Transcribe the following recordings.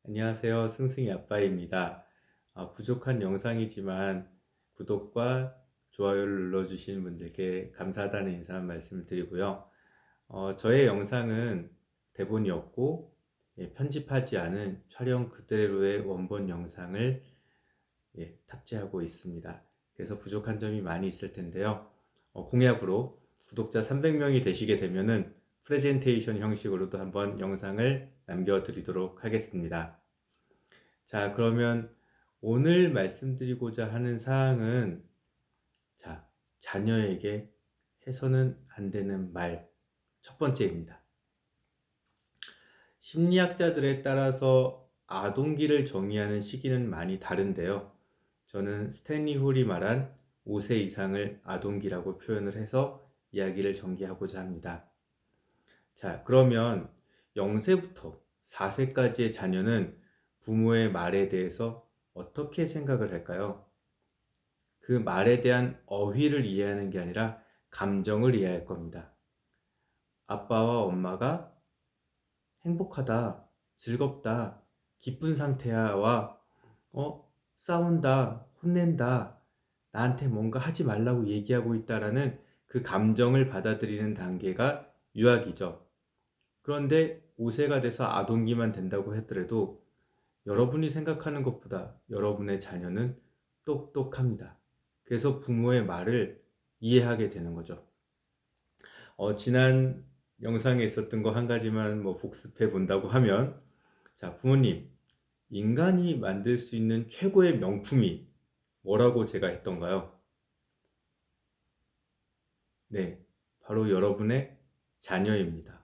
안녕하세요. 승승이 아빠입니다. 부족한 영상이지만 구독과 좋아요를 눌러주시는 분들께 감사하다는 인사 한 말씀을 드리고요. 저의 영상은 대본이 없고 편집하지 않은 촬영 그대로의 원본 영상을 탑재하고 있습니다. 그래서 부족한 점이 많이 있을 텐데요. 공약으로 구독자 300명이 되시게 되면은 프레젠테이션 형식으로도 한번 영상을 남겨드리도록 하겠습니다. 자, 그러면 오늘 말씀드리고자 하는 사항은 자녀에게 해서는 안 되는 말 첫 번째입니다. 심리학자들에 따라서 아동기를 정의하는 시기는 많이 다른데요. 저는 스탠리 홀이 말한 5세 이상을 아동기라고 표현을 해서 이야기를 전개하고자 합니다. 자, 그러면 0세부터 4세까지의 자녀는 부모의 말에 대해서 어떻게 생각을 할까요? 그 말에 대한 어휘를 이해하는 게 아니라 감정을 이해할 겁니다. 아빠와 엄마가 행복하다, 즐겁다, 기쁜 상태야와 싸운다, 혼낸다, 나한테 뭔가 하지 말라고 얘기하고 있다라는 그 감정을 받아들이는 단계가 유아기죠. 그런데 5세가 돼서 아동기만 된다고 하더라도 여러분이 생각하는 것보다 여러분의 자녀는 똑똑합니다. 그래서 부모의 말을 이해하게 되는 거죠. 지난 영상에 있었던 거 한 가지만 복습해 본다고 하면, 자, 부모님, 인간이 만들 수 있는 최고의 명품이 뭐라고 제가 했던가요? 네, 바로 여러분의 자녀입니다.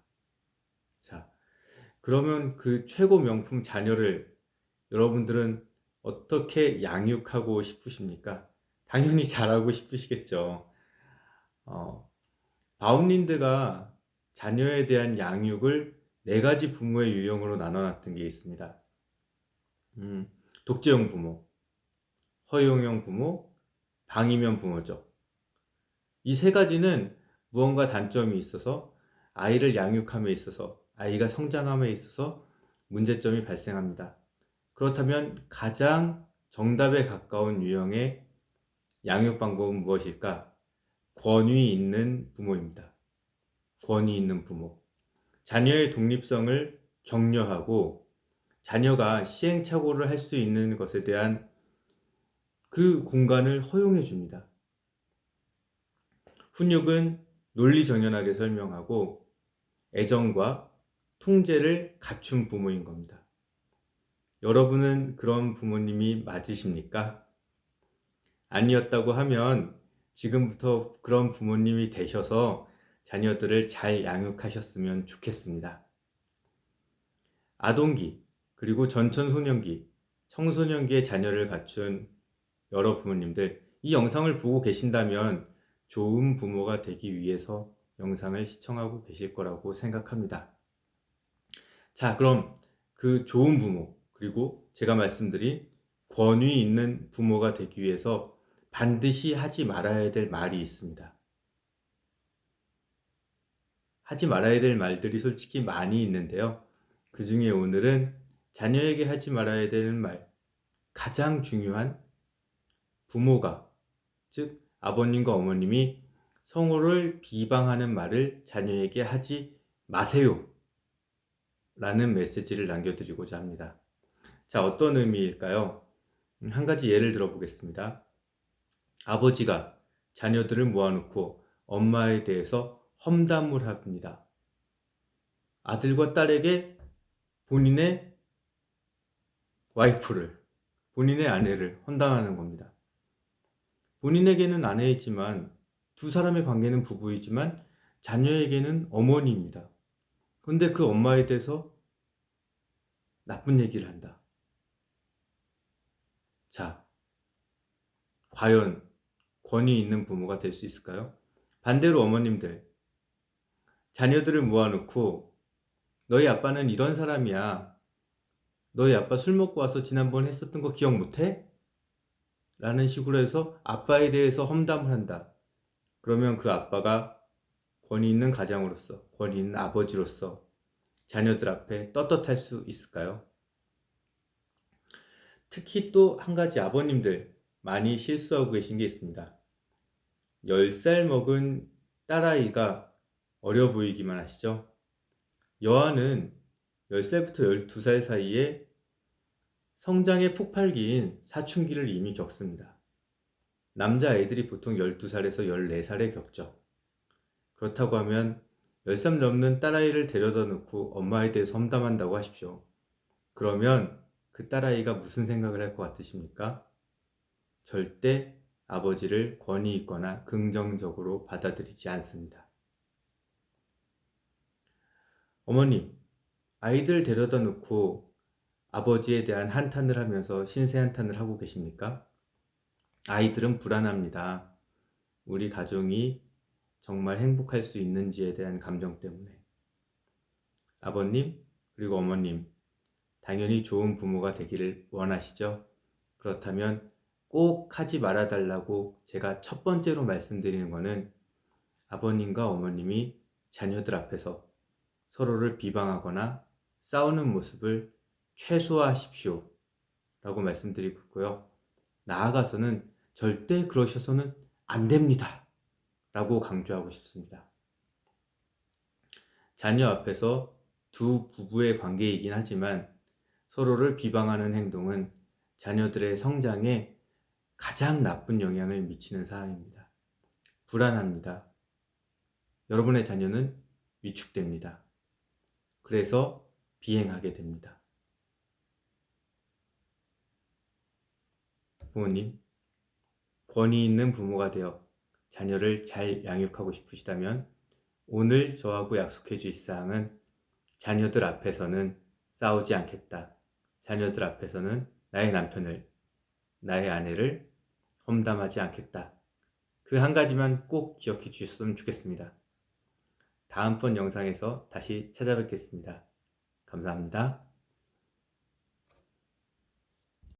자, 그러면 그 최고 명품 자녀를 여러분들은 어떻게 양육하고 싶으십니까? 당연히 잘하고 싶으시겠죠. 어, 바움린드가 자녀에 대한 양육을 네 가지 부모의 유형으로 나눠놨던 게 있습니다. 음, 독재형 부모, 허용형 부모, 방임형 부모죠. 이 세 가지는 무언가 단점이 있어서 아이를 양육함에 있어서 아이가 성장함에 있어서 문제점이 발생합니다. 그렇다면 가장 정답에 가까운 유형의 양육 방법은 무엇일까? 권위 있는 부모입니다. 권위 있는 부모. 자녀의 독립성을 격려하고 자녀가 시행착오를 할 수 있는 것에 대한 그 공간을 허용해 줍니다. 훈육은 논리정연하게 설명하고 애정과 통제를 갖춘 부모인 겁니다. 여러분은 그런 부모님이 맞으십니까? 아니었다고 하면 지금부터 그런 부모님이 되셔서 자녀들을 잘 양육하셨으면 좋겠습니다. 아동기, 그리고 전천소년기, 청소년기의 자녀를 갖춘 여러 부모님들, 이 영상을 보고 계신다면 좋은 부모가 되기 위해서 영상을 시청하고 계실 거라고 생각합니다. 자, 그럼 그 좋은 부모, 그리고 제가 말씀드린 권위 있는 부모가 되기 위해서 반드시 하지 말아야 될 말이 있습니다. 하지 말아야 될 말들이 솔직히 많이 있는데요. 그 중에 오늘은 자녀에게 하지 말아야 되는 말, 가장 중요한 부모가, 즉 아버님과 어머님이 성호를 비방하는 말을 자녀에게 하지 마세요 라는 메시지를 남겨드리고자 합니다. 자, 어떤 의미일까요? 한 가지 예를 들어보겠습니다. 아버지가 자녀들을 모아놓고 엄마에 대해서 험담을 합니다. 아들과 딸에게 본인의 와이프를, 본인의 아내를 험담하는 겁니다. 본인에게는 아내이지만 두 사람의 관계는 부부이지만 자녀에게는 어머니입니다. 그런데 그 엄마에 대해서 나쁜 얘기를 한다. 자, 과연 권위 있는 부모가 될 수 있을까요? 반대로 어머님들, 자녀들을 모아놓고 너희 아빠는 이런 사람이야. 너희 아빠 술 먹고 와서 지난번 했었던 거 기억 못해? 라는 식으로 해서 아빠에 대해서 험담을 한다. 그러면 그 아빠가 권위 있는 가장으로서, 권위 있는 아버지로서 자녀들 앞에 떳떳할 수 있을까요? 특히 또 한 가지 아버님들 많이 실수하고 계신 게 있습니다. 10살 먹은 딸아이가 어려 보이기만 하시죠? 여아는 10살부터 12살 사이에 성장의 폭발기인 사춘기를 이미 겪습니다. 남자아이들이 보통 12살에서 14살에 겪죠. 그렇다고 하면 10살 넘는 딸아이를 데려다 놓고 엄마에 대해서 험담한다고 하십시오. 그러면 그 딸아이가 무슨 생각을 할 것 같으십니까? 절대 아버지를 권위 있거나 긍정적으로 받아들이지 않습니다. 어머님, 아이들 데려다 놓고 아버지에 대한 한탄을 하면서 신세 한탄을 하고 계십니까? 아이들은 불안합니다. 우리 가정이 정말 행복할 수 있는지에 대한 감정 때문에. 아버님, 그리고 어머님, 당연히 좋은 부모가 되기를 원하시죠? 그렇다면 꼭 하지 말아달라고 제가 첫 번째로 말씀드리는 것은 아버님과 어머님이 자녀들 앞에서 서로를 비방하거나 싸우는 모습을 최소화하십시오 라고 말씀드리고 있고요. 나아가서는 절대 그러셔서는 안 됩니다 라고 강조하고 싶습니다. 자녀 앞에서 두 부부의 관계이긴 하지만 서로를 비방하는 행동은 자녀들의 성장에 가장 나쁜 영향을 미치는 사항입니다. 불안합니다. 여러분의 자녀는 위축됩니다. 그래서 비행하게 됩니다. 부모님, 권위 있는 부모가 되어 자녀를 잘 양육하고 싶으시다면 오늘 저하고 약속해 주실 사항은 자녀들 앞에서는 싸우지 않겠다. 자녀들 앞에서는 나의 남편을, 나의 아내를 험담하지 않겠다. 그 한 가지만 꼭 기억해 주셨으면 좋겠습니다. 다음번 영상에서 다시 찾아뵙겠습니다. 감사합니다.